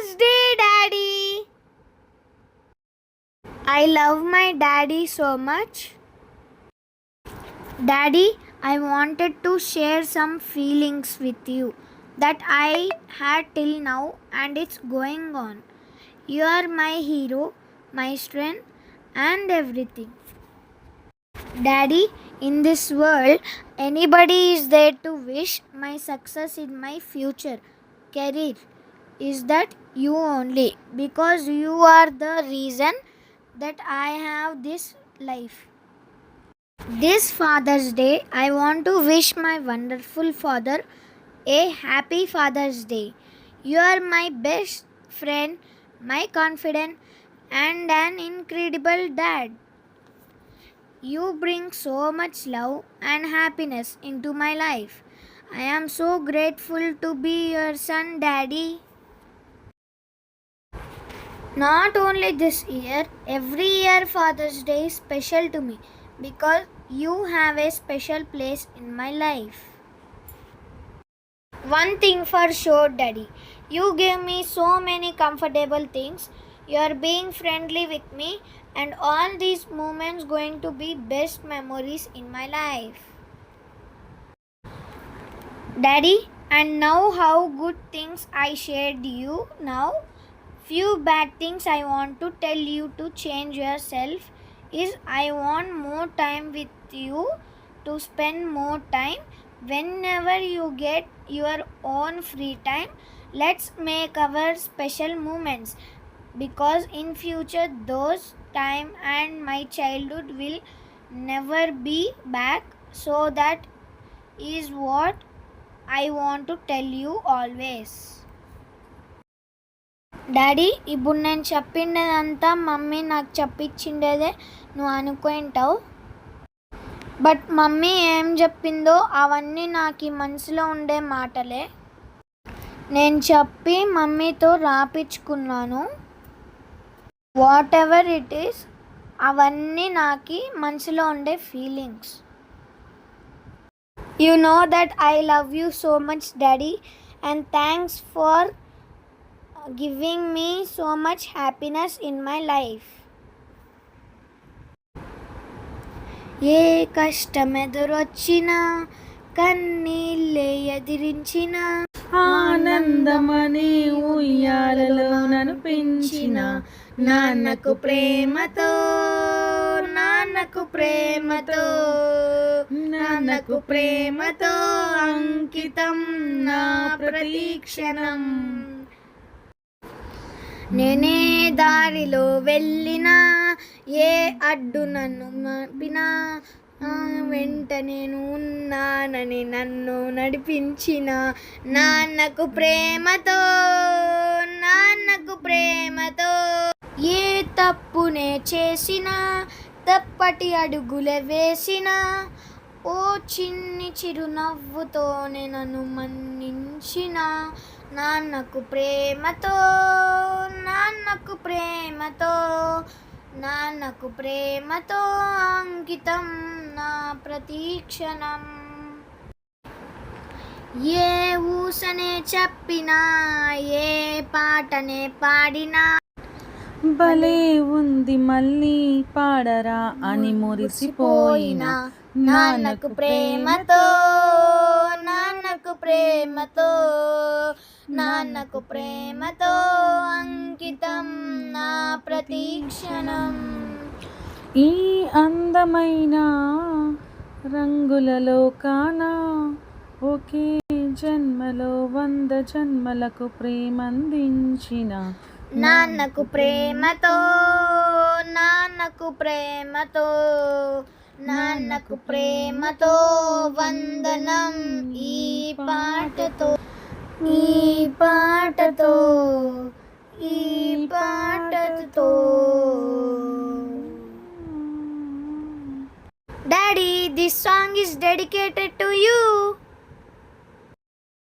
Father's Day, Daddy! I love my daddy so much. Daddy, I wanted to share some feelings with you that I had till now and it's going on. You are my hero, my strength, and everything. Daddy, in this world, anybody is there to wish my success in my future career. Is that you only? Because you are the reason that I have this life. This Father's Day, I want to wish my wonderful father a happy Father's Day. You are my best friend, my confidant, and an incredible dad. You bring so much love and happiness into my life. I am so grateful to be your son, Daddy. Not only this year, every year Father's Day is special to me because you have a special place in my life. One thing for sure, Daddy, you gave me so many comfortable things. You are being friendly with me, and all these moments going to be best memories in my life. Daddy, and now how good things I shared you now. Few bad things I want to tell you to change yourself is I want more time with you, to spend more time. Whenever you get your own free time, let's make our special moments, because in future those time and my childhood will never be back. So that is what I want to tell you always. Daddy, ఇప్పుడు నేను చెప్పిండేదంతా mummy నాకు చెప్పించిండేదే నువ్వు అనుకుంటావు. But mummy ఏం చెప్పిందో అవన్నీ నాకు ఈ మనసులో ఉండే మాటలే. నేను చెప్పి మమ్మీతో రాపించుకున్నాను. వాట్ ఎవర్ ఇట్ ఈస్, అవన్నీ నాకు మనసులో ఉండే feelings. You know that I love you so much, Daddy, and thanks for giving me so much happiness in my life. ఏ కష్టం ఎదురొచ్చినా, కన్నీళ్ళే ఎదిరించిన, ఆనందమనే ఉయ్యాలలో నన్ను పెంచిన నాన్నకు ప్రేమతో, నాన్నకు ప్రేమతో, నాన్నకు ప్రేమతో అంకితం నా ప్రతీక్షణం. నేనే దారిలో వెళ్ళినా, ఏ అడ్డు నన్ను మాపినా, వెంట నేను ఉన్నానని నన్ను నడిపించిన నాన్నకు ప్రేమతో, నాన్నకు ప్రేమతో. ఏ తప్పునే చేసినా, తప్పటి అడుగులే వేసినా, ఓ చిన్ని చిరునవ్వుతోనే నన్ను మన్నించిన నాన్నకు ప్రేమతో, నాన్నకు ప్రేమతో, నాన్నకు ప్రేమతో అంకితం నా ప్రతీక్షణం. ఏ ఊసనే చెప్పినా, ఏ పాటనే పాడినా, భలే ఉంది మళ్ళీ పాడరా అని మురిసిపోయిన నాన్నకు ప్రేమతో, నాన్నకు ప్రేమతో, నాన్నకు ప్రేమతో అంకితం నా ప్రతీక్షణం. ఈ అందమైన రంగులలో కానా, ఒకే జన్మలో 100 జన్మలకు ప్రేమందించిన నాన్నకు ప్రేమతో, నాన్నకు ప్రేమతో, నాన్నకు ప్రేమతో వందనం. ఈ పాటతో, ఈ పాటతో, ఈ పాటతో. Daddy, this song is dedicated to you.